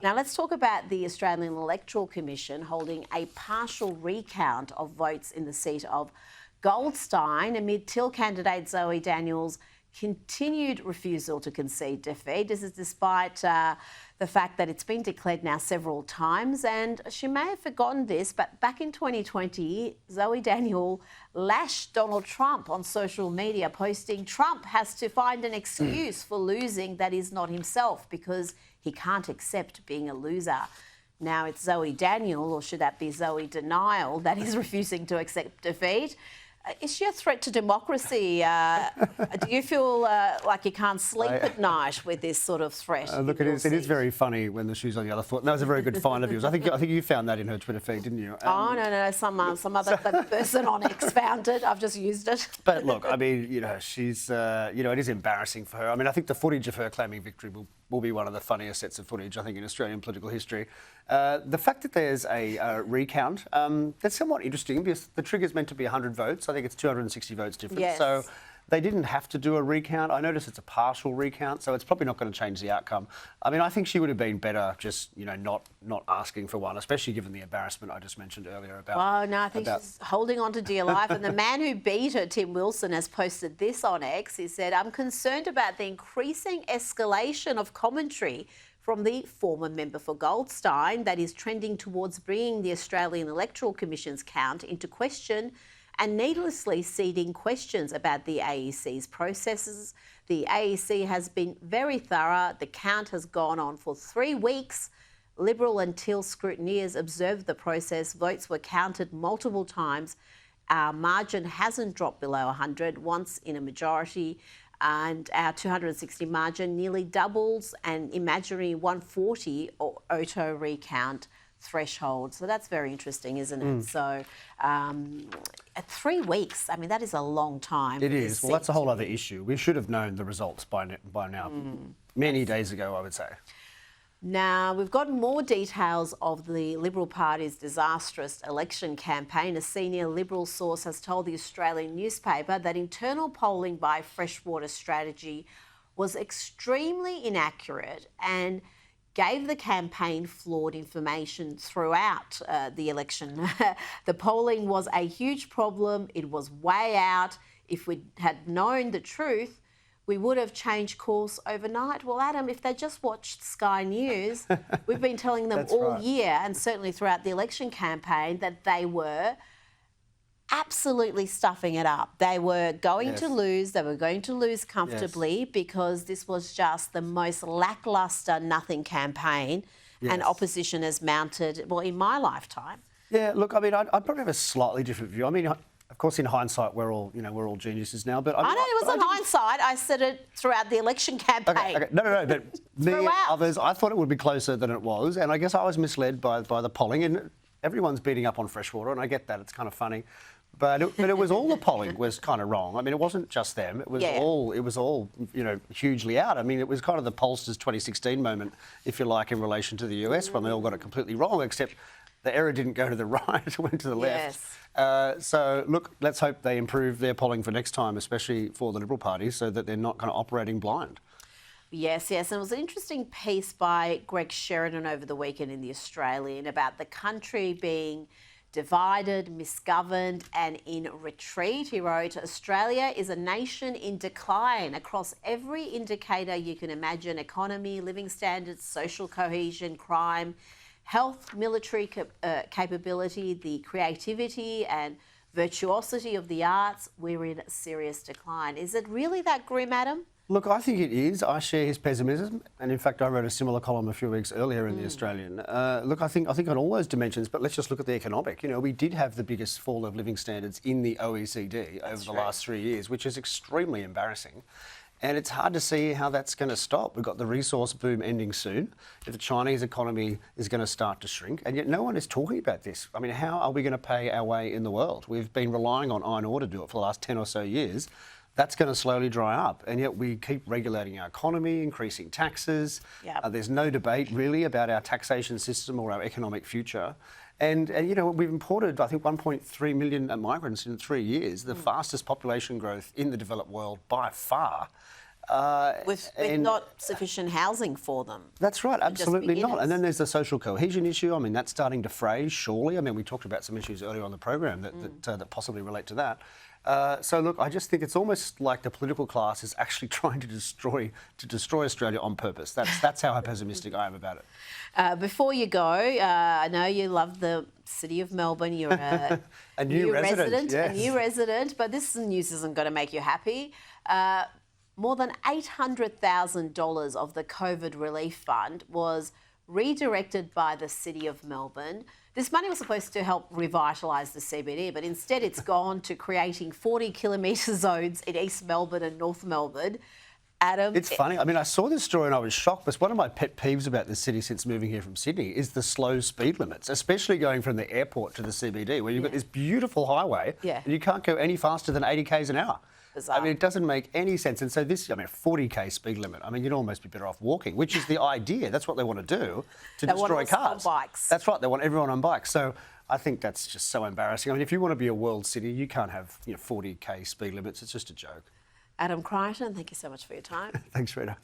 Now let's talk about the Australian Electoral Commission holding a partial recount of votes in the seat of Goldstein amid Teal candidate Zoe Daniel's continued refusal to concede defeat. This is despite the fact that it's been declared now several times, and she may have forgotten this, but back in 2020, Zoe Daniel lashed Donald Trump on social media, posting, "Trump has to find an excuse for losing that is not himself because he can't accept being a loser." Now it's Zoe Daniel, or should that be Zoe Denial, that is refusing to accept defeat. Is she a threat to democracy? Do you feel like you can't sleep at night with this sort of threat? Look, it is very funny when the shoe's on the other foot. And that was a very good find of yours. I think you found that in her Twitter feed, didn't you? Oh no, some other person on X found it. I've just used it. But look, I mean, she's, it is embarrassing for her. I mean, I think the footage of her claiming victory will be one of the funniest sets of footage, I think, in Australian political history. The fact that there's a recount, that's somewhat interesting because the trigger's meant to be 100 votes. I think it's 260 votes different. Yes. So they didn't have to do a recount. I notice it's a partial recount, so it's probably not going to change the outcome. I mean, I think she would have been better just, not asking for one, especially given the embarrassment I just mentioned earlier about... Oh, no, I think she's holding on to dear life. And the man who beat her, Tim Wilson, has posted this on X. He said, "I'm concerned about the increasing escalation of commentary from the former member for Goldstein that is trending towards bringing the Australian Electoral Commission's count into question and needlessly seeding questions about the AEC's processes. The AEC has been very thorough. The count has gone on for 3 weeks. Liberal and Teal scrutineers observed the process. Votes were counted multiple times. Our margin hasn't dropped below 100 once in a majority, and our 260 margin nearly doubles an imaginary 140 or auto recount threshold." So that's very interesting, isn't it? So at 3 weeks, I mean, that is a long time. It is. Well, that's a whole other issue. We should have known the results by now, many days ago, I would say. Now, we've got more details of the Liberal Party's disastrous election campaign. A senior Liberal source has told the Australian newspaper that internal polling by Freshwater Strategy was extremely inaccurate and gave the campaign flawed information throughout the election. The polling was a huge problem. It was way out. If we had known the truth, we would have changed course overnight. Well, Adam, if they just watched Sky News, we've been telling them all year, and certainly throughout the election campaign, that they were absolutely stuffing it up. They were going to lose. They were going to lose comfortably because this was just the most lacklustre nothing campaign and opposition has mounted, well, in my lifetime. Yeah, look, I mean, I'd probably have a slightly different view. I mean, of course, in hindsight, we're all geniuses now. But I know it wasn't hindsight. I said it throughout the election campaign. Okay. No. But me and others, I thought it would be closer than it was, and I guess I was misled by the polling. And everyone's beating up on Freshwater, and I get that. It's kind of funny, but it was all the polling was kind of wrong. I mean, it wasn't just them. It was all hugely out. I mean, it was kind of the pollsters 2016 moment, if you like, in relation to the US when they all got it completely wrong, except the error didn't go to the right, it went to the left. So, look, let's hope they improve their polling for next time, especially for the Liberal Party, so that they're not kind of operating blind. Yes. And it was an interesting piece by Greg Sheridan over the weekend in The Australian about the country being divided, misgoverned and in retreat. He wrote, "Australia is a nation in decline across every indicator you can imagine: economy, living standards, social cohesion, crime, health, military capability, the creativity and virtuosity of the arts. We're in serious decline." Is it really that grim, Adam? Look, I think it is. I share his pessimism, and in fact, I wrote a similar column a few weeks earlier in The Australian. Look, I think on all those dimensions, but let's just look at the economic. We did have the biggest fall of living standards in the OECD over the last 3 years, which is extremely embarrassing. And it's hard to see how that's going to stop. We've got the resource boom ending soon. The Chinese economy is going to start to shrink, and yet no one is talking about this. I mean, how are we going to pay our way in the world? We've been relying on iron ore to do it for the last 10 or so years. That's going to slowly dry up, and yet we keep regulating our economy, increasing taxes. There's no debate really about our taxation system or our economic future. And we've imported, I think, 1.3 million migrants in 3 years, the fastest population growth in the developed world by far. With and not sufficient housing for them. that's right, and just absolutely not. beginners. And then there's the social cohesion issue. I mean, that's starting to fray, surely. I mean, we talked about some issues earlier on the program that possibly relate to that. So look, I just think it's almost like the political class is actually trying to destroy Australia on purpose. That's how pessimistic I am about it. Before you go, I know you love the city of Melbourne. You're a new resident, yes. a new resident, but this news isn't going to make you happy. More than $800,000 of the COVID relief fund was redirected by the City of Melbourne. This money was supposed to help revitalise the CBD, but instead it's gone to creating 40-kilometre zones in East Melbourne and North Melbourne. Adam, It's funny. I mean, I saw this story and I was shocked. But one of my pet peeves about this city since moving here from Sydney is the slow speed limits, especially going from the airport to the CBD, where you've got this beautiful highway and you can't go any faster than 80 k's an hour. Bizarre. I mean, it doesn't make any sense. And so this, 40k speed limit. I mean, you'd almost be better off walking, which is the idea. That's what they want to do, to They destroy want us on cars. bikes. That's right. They want everyone on bikes. So I think that's just so embarrassing. I mean, if you want to be a world city, you can't have 40k speed limits. It's just a joke. Adam Creighton, thank you so much for your time. Thanks, Rita.